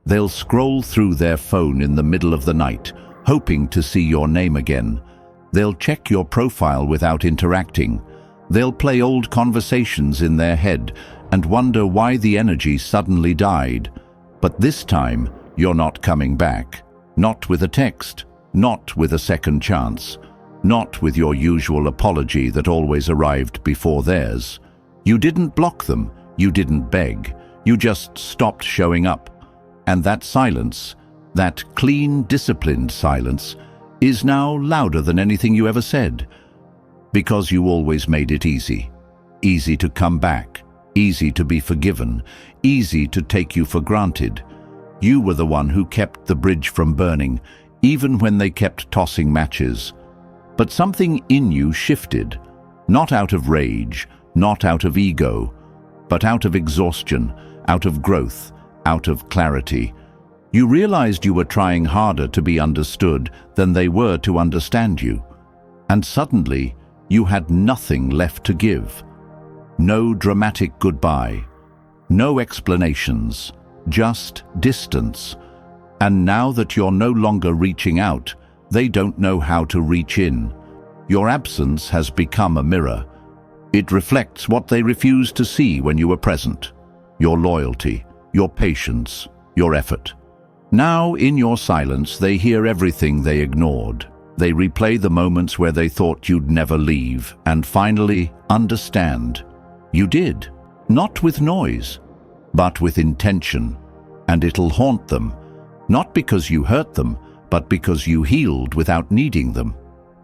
They'll scroll through their phone in the middle of the night, hoping to see your name again. They'll check your profile without interacting. They'll play old conversations in their head and wonder why the energy suddenly died. But this time, you're not coming back. Not with a text, not with a second chance, not with your usual apology that always arrived before theirs. You didn't block them, you didn't beg, you just stopped showing up. And that silence, that clean, disciplined silence, is now louder than anything you ever said. Because you always made it easy. Easy to come back, easy to be forgiven, easy to take you for granted. You were the one who kept the bridge from burning, even when they kept tossing matches. But something in you shifted, not out of rage, not out of ego, but out of exhaustion, out of growth, out of clarity. You realized you were trying harder to be understood than they were to understand you. And suddenly, you had nothing left to give. No dramatic goodbye, no explanations, just distance. And now that you're no longer reaching out, they don't know how to reach in. Your absence has become a mirror. It reflects what they refused to see when you were present. Your loyalty, your patience, your effort. Now, in your silence, they hear everything they ignored. They replay the moments where they thought you'd never leave, and finally understand. You did, not with noise, but with intention. And it'll haunt them, not because you hurt them, but because you healed without needing them.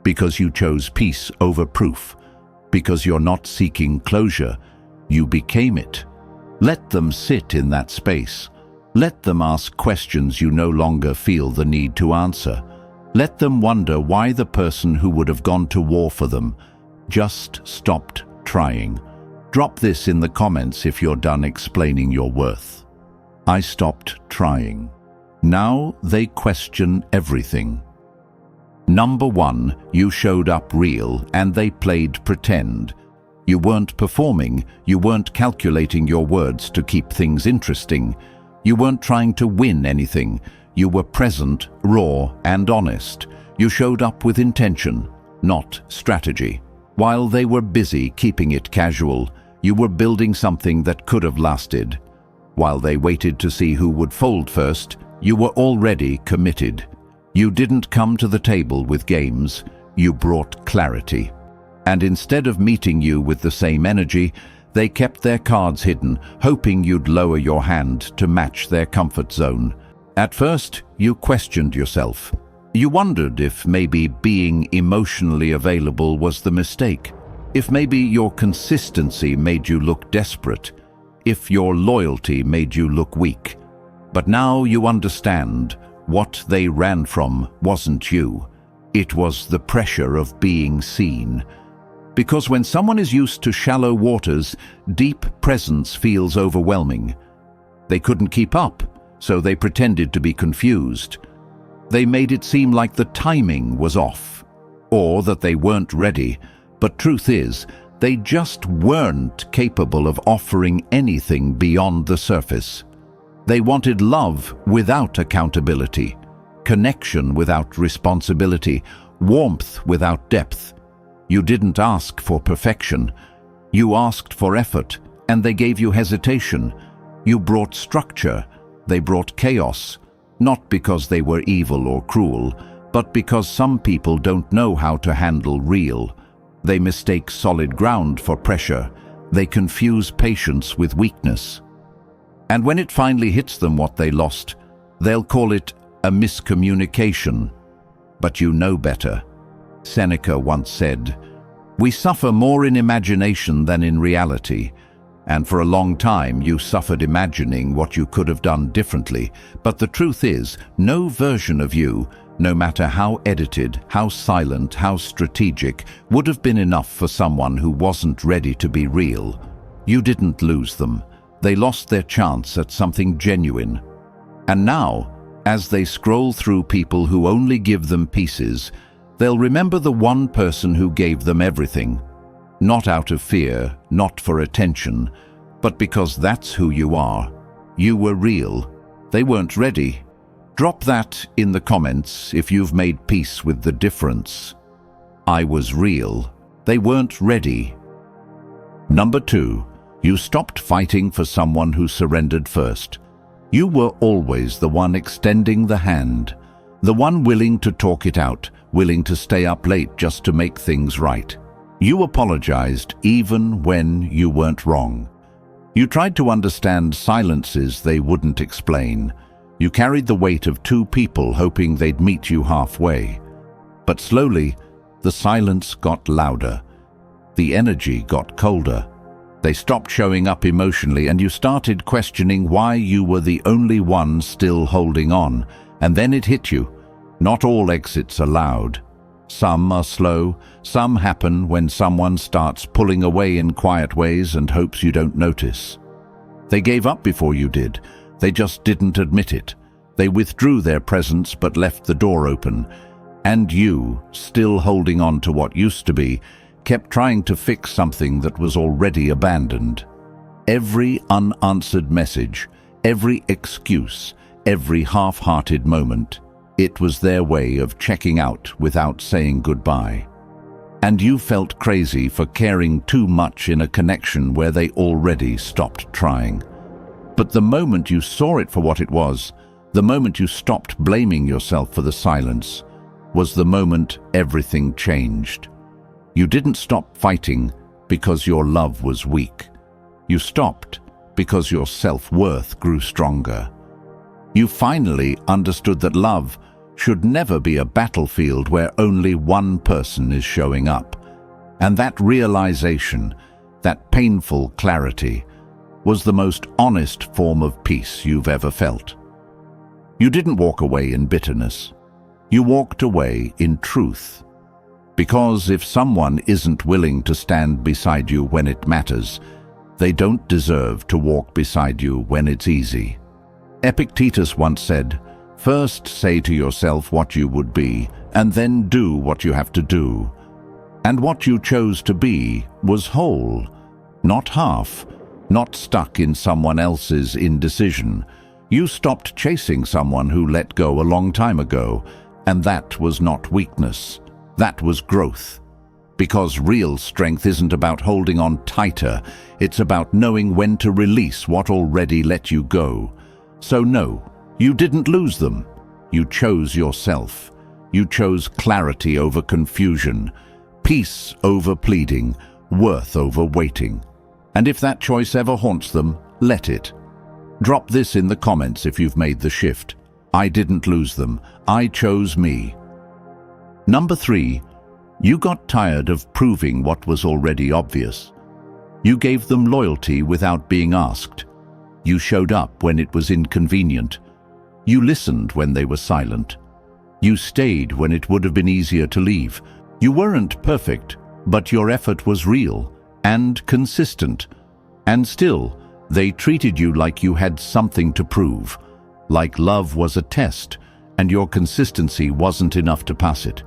Because you chose peace over proof. Because you're not seeking closure, you became it. Let them sit in that space. Let them ask questions you no longer feel the need to answer. Let them wonder why the person who would have gone to war for them just stopped trying. Drop this in the comments if you're done explaining your worth. I stopped trying. Now they question everything. Number 1, you showed up real and they played pretend. You weren't performing, you weren't calculating your words to keep things interesting. You weren't trying to win anything. You were present, raw, and honest. You showed up with intention, not strategy. While they were busy keeping it casual, you were building something that could have lasted. While they waited to see who would fold first, you were already committed. You didn't come to the table with games, you brought clarity. And instead of meeting you with the same energy, they kept their cards hidden, hoping you'd lower your hand to match their comfort zone. At first, you questioned yourself. You wondered if maybe being emotionally available was the mistake. If maybe your consistency made you look desperate. If your loyalty made you look weak. But now you understand, what they ran from wasn't you. It was the pressure of being seen. Because when someone is used to shallow waters, deep presence feels overwhelming. They couldn't keep up, so they pretended to be confused. They made it seem like the timing was off, or that they weren't ready. But truth is, they just weren't capable of offering anything beyond the surface. They wanted love without accountability, connection without responsibility, warmth without depth. You didn't ask for perfection. You asked for effort, and they gave you hesitation. You brought structure. They brought chaos. Not because they were evil or cruel, but because some people don't know how to handle real. They mistake solid ground for pressure. They confuse patience with weakness. And when it finally hits them what they lost, they'll call it a miscommunication. But you know better. Seneca once said, "We suffer more in imagination than in reality." And for a long time you suffered imagining what you could have done differently. But the truth is, no version of you, no matter how edited, how silent, how strategic, would have been enough for someone who wasn't ready to be real. You didn't lose them. They lost their chance at something genuine. And now, as they scroll through people who only give them pieces, they'll remember the one person who gave them everything. Not out of fear, not for attention, but because that's who you are. You were real, They weren't ready. Drop that in the comments if you've made peace with the difference. I was real. They weren't ready. Number 2, you stopped fighting for someone who surrendered first. You were always the one extending the hand, the one willing to talk it out, willing to stay up late just to make things right. You apologized even when you weren't wrong. You tried to understand silences they wouldn't explain. You carried the weight of 2 people hoping they'd meet you halfway. But slowly, the silence got louder. The energy got colder. They stopped showing up emotionally, and you started questioning why you were the only one still holding on. And then it hit you. Not all exits are loud. Some are slow. Some happen when someone starts pulling away in quiet ways and hopes you don't notice. They gave up before you did. They just didn't admit it. They withdrew their presence but left the door open. And you, still holding on to what used to be, kept trying to fix something that was already abandoned. Every unanswered message, every excuse, every half-hearted moment, it was their way of checking out without saying goodbye. And you felt crazy for caring too much in a connection where they already stopped trying. But the moment you saw it for what it was, the moment you stopped blaming yourself for the silence, was the moment everything changed. You didn't stop fighting because your love was weak. You stopped because your self-worth grew stronger. You finally understood that love should never be a battlefield where only one person is showing up. And that realization, that painful clarity, was the most honest form of peace you've ever felt. You didn't walk away in bitterness. You walked away in truth. Because if someone isn't willing to stand beside you when it matters, they don't deserve to walk beside you when it's easy. Epictetus once said, "First say to yourself what you would be, and then do what you have to do." And what you chose to be was whole, not half, not stuck in someone else's indecision. You stopped chasing someone who let go a long time ago, and that was not weakness. That was growth. Because real strength isn't about holding on tighter, it's about knowing when to release what already let you go. So no, you didn't lose them. You chose yourself. You chose clarity over confusion, peace over pleading, worth over waiting. And if that choice ever haunts them, let it. Drop this in the comments if you've made the shift. I didn't lose them. I chose me. Number 3, you got tired of proving what was already obvious. You gave them loyalty without being asked. You showed up when it was inconvenient. You listened when they were silent. You stayed when it would have been easier to leave. You weren't perfect, but your effort was real and consistent. And still, they treated you like you had something to prove, like love was a test, and your consistency wasn't enough to pass it.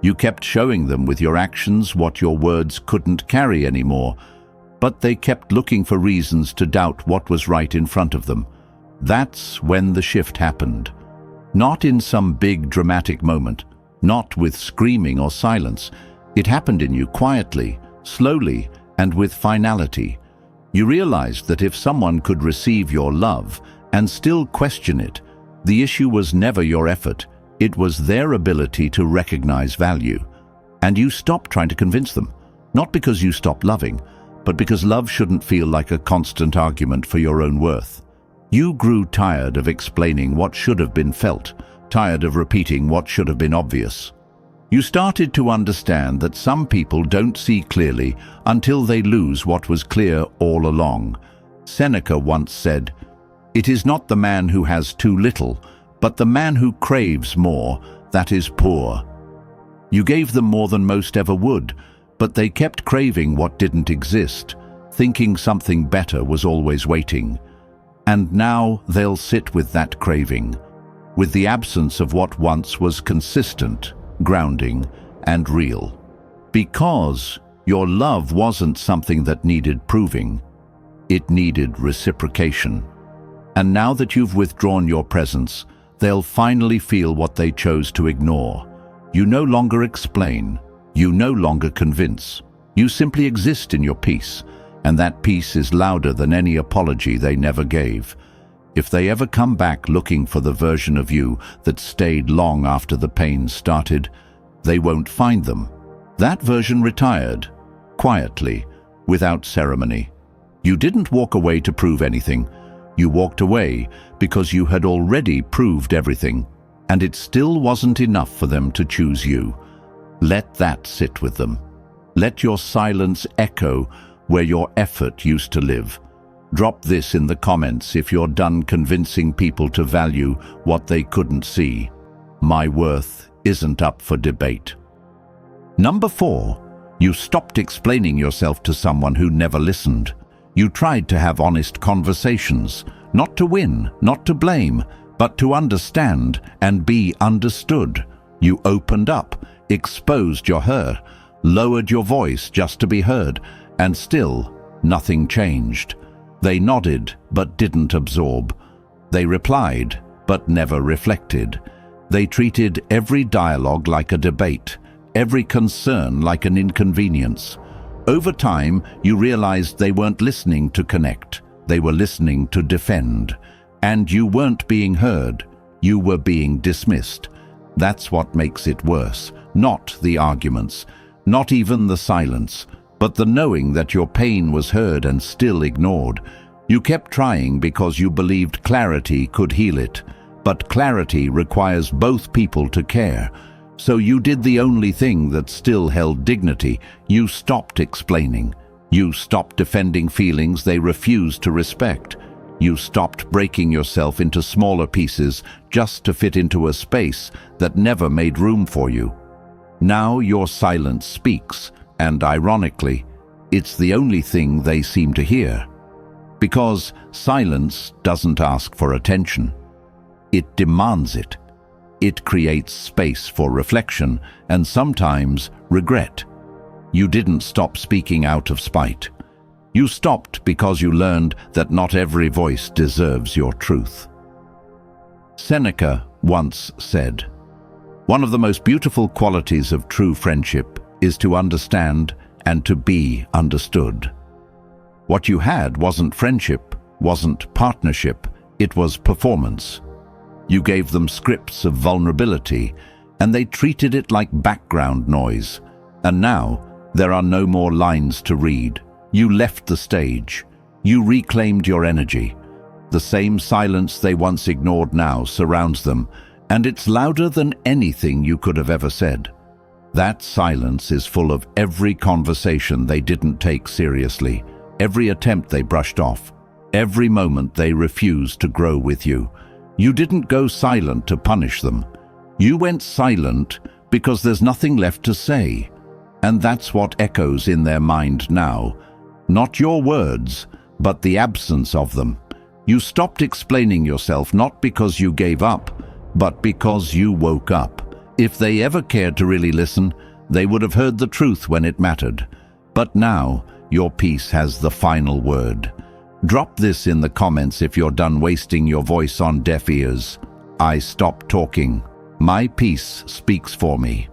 You kept showing them with your actions what your words couldn't carry anymore, but they kept looking for reasons to doubt what was right in front of them. That's when the shift happened. Not in some big dramatic moment, not with screaming or silence. It happened in you quietly, slowly, and with finality. You realized that if someone could receive your love and still question it, the issue was never your effort, it was their ability to recognize value. And you stopped trying to convince them, not because you stopped loving, but because love shouldn't feel like a constant argument for your own worth. You grew tired of explaining what should have been felt, tired of repeating what should have been obvious. You started to understand that some people don't see clearly until they lose what was clear all along. Seneca once said, "It is not the man who has too little, but the man who craves more, that is poor." You gave them more than most ever would, but they kept craving what didn't exist, thinking something better was always waiting. And now they'll sit with that craving, with the absence of what once was consistent, grounding, and real. Because your love wasn't something that needed proving, it needed reciprocation. And now that you've withdrawn your presence, they'll finally feel what they chose to ignore. You no longer explain. You no longer convince. You simply exist in your peace, and that peace is louder than any apology they never gave. If they ever come back looking for the version of you that stayed long after the pain started, they won't find them. That version retired, quietly, without ceremony. You didn't walk away to prove anything. You walked away because you had already proved everything, and it still wasn't enough for them to choose you. Let that sit with them. Let your silence echo where your effort used to live. Drop this in the comments if you're done convincing people to value what they couldn't see. My worth isn't up for debate. Number 4, you stopped explaining yourself to someone who never listened. You tried to have honest conversations, not to win, not to blame, but to understand and be understood. You opened up, exposed your hurt, lowered your voice just to be heard, and still nothing changed. They nodded but didn't absorb. They replied but never reflected. They treated every dialogue like a debate, every concern like an inconvenience. Over time, you realized they weren't listening to connect. They were listening to defend. And you weren't being heard. You were being dismissed. That's what makes it worse. Not the arguments, not even the silence, but the knowing that your pain was heard and still ignored. You kept trying because you believed clarity could heal it. But clarity requires both people to care. So you did the only thing that still held dignity. You stopped explaining. You stopped defending feelings they refused to respect. You stopped breaking yourself into smaller pieces just to fit into a space that never made room for you. Now your silence speaks, and ironically, it's the only thing they seem to hear. Because silence doesn't ask for attention. It demands it. It creates space for reflection and sometimes regret. You didn't stop speaking out of spite. You stopped because you learned that not every voice deserves your truth. Seneca once said, "One of the most beautiful qualities of true friendship is to understand and to be understood." What you had wasn't friendship, wasn't partnership, it was performance. You gave them scripts of vulnerability, and they treated it like background noise. And now, there are no more lines to read. You left the stage. You reclaimed your energy. The same silence they once ignored now surrounds them, and it's louder than anything you could have ever said. That silence is full of every conversation they didn't take seriously, every attempt they brushed off, every moment they refused to grow with you. You didn't go silent to punish them. You went silent because there's nothing left to say. And that's what echoes in their mind now. Not your words, but the absence of them. You stopped explaining yourself not because you gave up, but because you woke up. If they ever cared to really listen, they would have heard the truth when it mattered. But now, your peace has the final word. Drop this in the comments if you're done wasting your voice on deaf ears. I stopped talking. My peace speaks for me.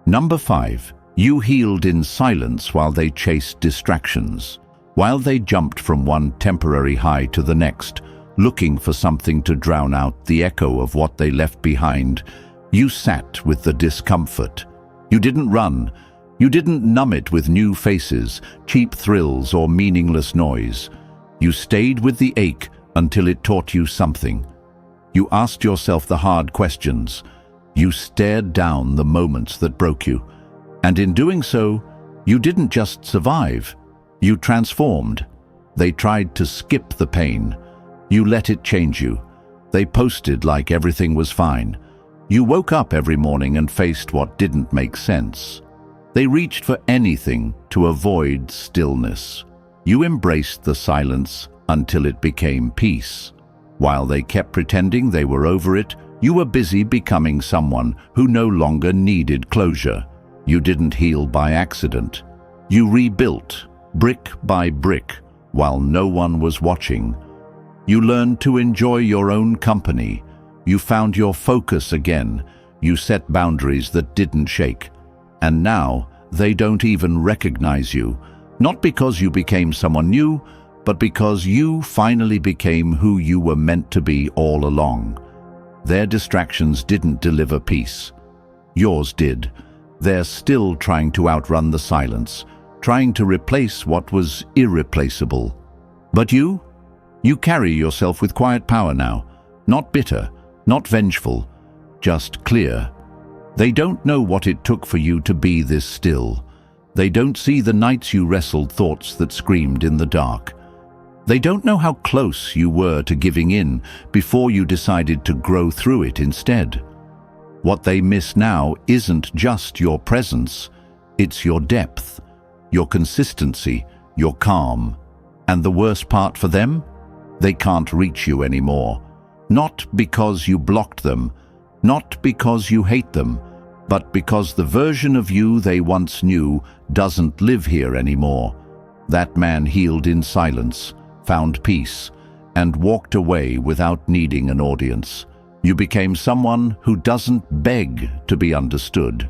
Number 5. You healed in silence while they chased distractions. While they jumped from one temporary high to the next, looking for something to drown out the echo of what they left behind, you sat with the discomfort. You didn't run. You didn't numb it with new faces, cheap thrills, or meaningless noise. You stayed with the ache until it taught you something. You asked yourself the hard questions. You stared down the moments that broke you. And in doing so, you didn't just survive. You transformed. They tried to skip the pain. You let it change you. They posted like everything was fine. You woke up every morning and faced what didn't make sense. They reached for anything to avoid stillness. You embraced the silence until it became peace. While they kept pretending they were over it, you were busy becoming someone who no longer needed closure. You didn't heal by accident. You rebuilt, brick by brick, while no one was watching. You learned to enjoy your own company. You found your focus again. You set boundaries that didn't shake. And now, they don't even recognize you. Not because you became someone new, but because you finally became who you were meant to be all along. Their distractions didn't deliver peace. Yours did. They're still trying to outrun the silence, trying to replace what was irreplaceable. But you carry yourself with quiet power now, not bitter, not vengeful, just clear. They don't know what it took for you to be this still. They don't see the nights you wrestled thoughts that screamed in the dark. They don't know how close you were to giving in before you decided to grow through it instead. What they miss now isn't just your presence, it's your depth, your consistency, your calm. And the worst part for them? They can't reach you anymore. Not because you blocked them, not because you hate them, but because the version of you they once knew doesn't live here anymore. That man healed in silence, found peace, and walked away without needing an audience. You became someone who doesn't beg to be understood.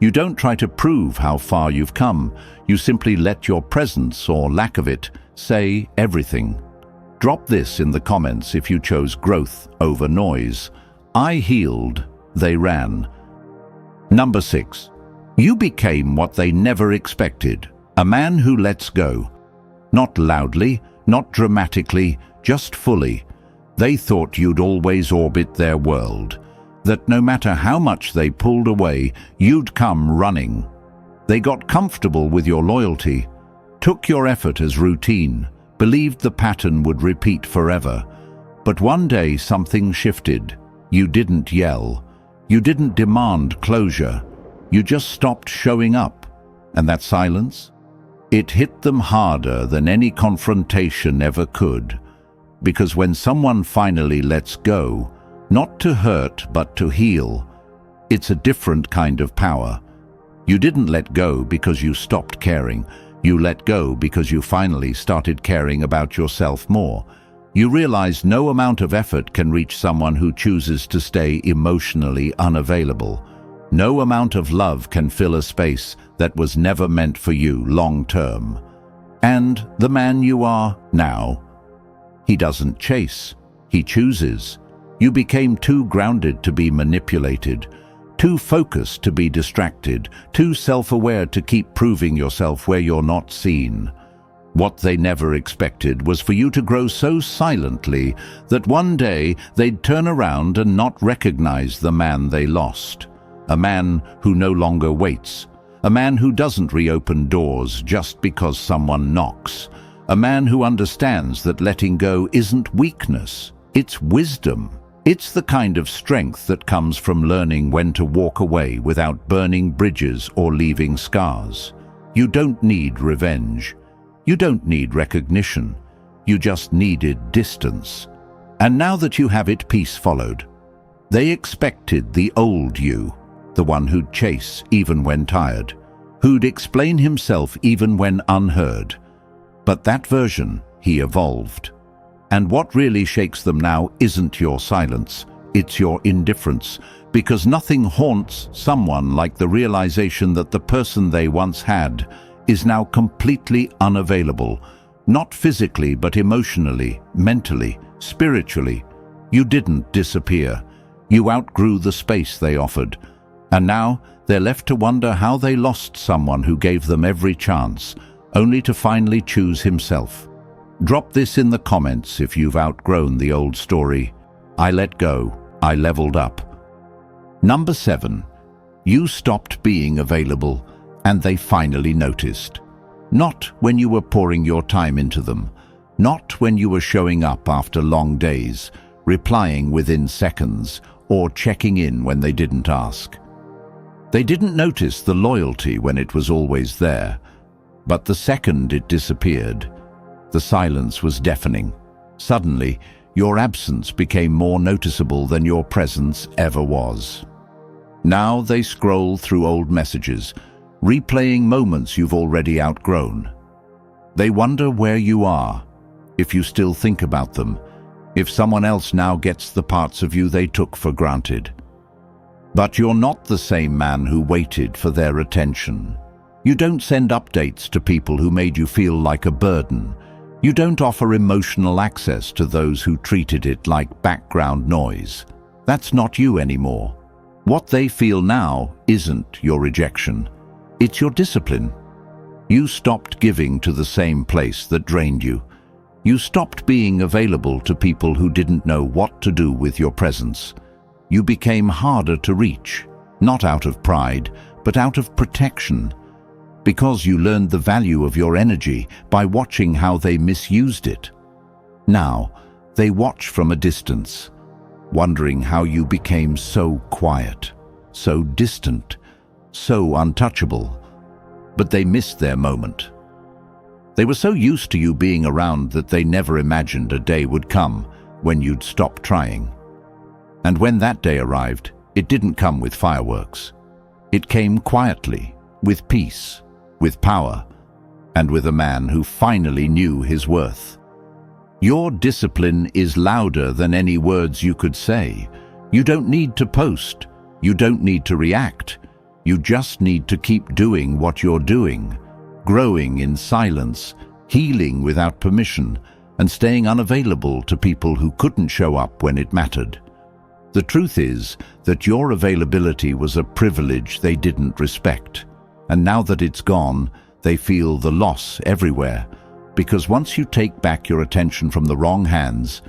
You don't try to prove how far you've come. You simply let your presence, or lack of it, say everything. Drop this in the comments if you chose growth over noise. I healed, they ran. Number 6. You became what they never expected. A man who lets go. Not loudly, not dramatically, just fully. They thought you'd always orbit their world, that no matter how much they pulled away, you'd come running. They got comfortable with your loyalty, took your effort as routine, believed the pattern would repeat forever. But one day something shifted. You didn't yell. You didn't demand closure. You just stopped showing up. And that silence? It hit them harder than any confrontation ever could. Because when someone finally lets go, not to hurt but to heal, it's a different kind of power. You didn't let go because you stopped caring. You let go because you finally started caring about yourself more. You realize no amount of effort can reach someone who chooses to stay emotionally unavailable. No amount of love can fill a space that was never meant for you long term. And the man you are now, he doesn't chase, he chooses. You became too grounded to be manipulated, too focused to be distracted, too self-aware to keep proving yourself where you're not seen. What they never expected was for you to grow so silently that one day they'd turn around and not recognize the man they lost. A man who no longer waits. A man who doesn't reopen doors just because someone knocks. A man who understands that letting go isn't weakness, it's wisdom. It's the kind of strength that comes from learning when to walk away without burning bridges or leaving scars. You don't need revenge. You don't need recognition. You just needed distance. And now that you have it, peace followed. They expected the old you, the one who'd chase even when tired, who'd explain himself even when unheard. But that version, he evolved. And what really shakes them now isn't your silence, it's your indifference, because nothing haunts someone like the realization that the person they once had is now completely unavailable, not physically but emotionally, mentally, spiritually. You didn't disappear. You outgrew the space they offered. And now they're left to wonder how they lost someone who gave them every chance, only to finally choose himself. Drop this in the comments if you've outgrown the old story. I let go. I leveled up. Number 7. You stopped being available, and they finally noticed. Not when you were pouring your time into them. Not when you were showing up after long days, replying within seconds, or checking in when they didn't ask. They didn't notice the loyalty when it was always there. But the second it disappeared, the silence was deafening. Suddenly, your absence became more noticeable than your presence ever was. Now they scroll through old messages, replaying moments you've already outgrown. They wonder where you are, if you still think about them, if someone else now gets the parts of you they took for granted. But you're not the same man who waited for their attention. You don't send updates to people who made you feel like a burden. You don't offer emotional access to those who treated it like background noise. That's not you anymore. What they feel now isn't your rejection. It's your discipline. You stopped giving to the same place that drained you. You stopped being available to people who didn't know what to do with your presence. You became harder to reach, not out of pride, but out of protection, because you learned the value of your energy by watching how they misused it. Now, they watch from a distance, wondering how you became so quiet, so distant, so untouchable, but they missed their moment. They were so used to you being around that they never imagined a day would come when you'd stop trying. And when that day arrived, it didn't come with fireworks. It came quietly, with peace, with power, and with a man who finally knew his worth. Your discipline is louder than any words you could say. You don't need to post. You don't need to react. You just need to keep doing what you're doing, growing in silence, healing without permission, and staying unavailable to people who couldn't show up when it mattered. The truth is that your availability was a privilege they didn't respect. And now that it's gone, they feel the loss everywhere. Because once you take back your attention from the wrong hands,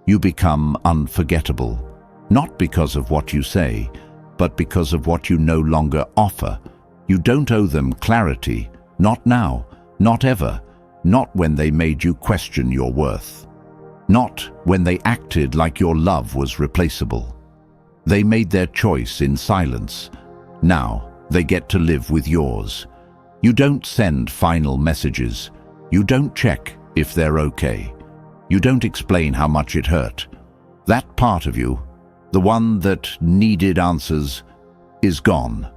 you become unforgettable. Not because of what you say, but because of what you no longer offer. You don't owe them clarity, not now, not ever, not when they made you question your worth. Not when they acted like your love was replaceable. They made their choice in silence. Now they get to live with yours. You don't send final messages. You don't check if they're okay. You don't explain how much it hurt. That part of you, the one that needed answers, is gone.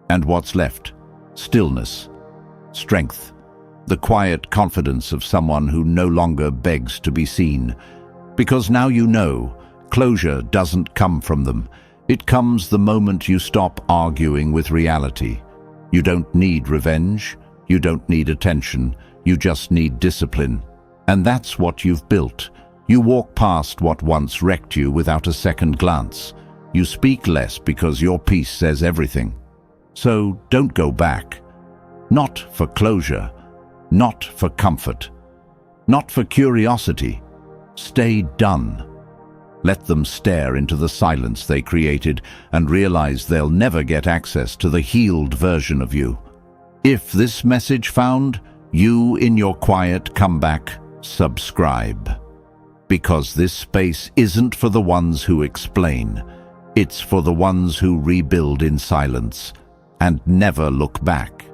And what's left? Stillness, strength, the quiet confidence of someone who no longer begs to be seen. Because now you know, closure doesn't come from them. It comes the moment you stop arguing with reality. You don't need revenge. You don't need attention. You just need discipline. And that's what you've built. You walk past what once wrecked you without a second glance. You speak less because your peace says everything. So don't go back. Not for closure. Not for comfort. Not for curiosity. Stay done. Let them stare into the silence they created and realize they'll never get access to the healed version of you. If this message found you in your quiet comeback, subscribe. Because this space isn't for the ones who explain. It's for the ones who rebuild in silence and never look back.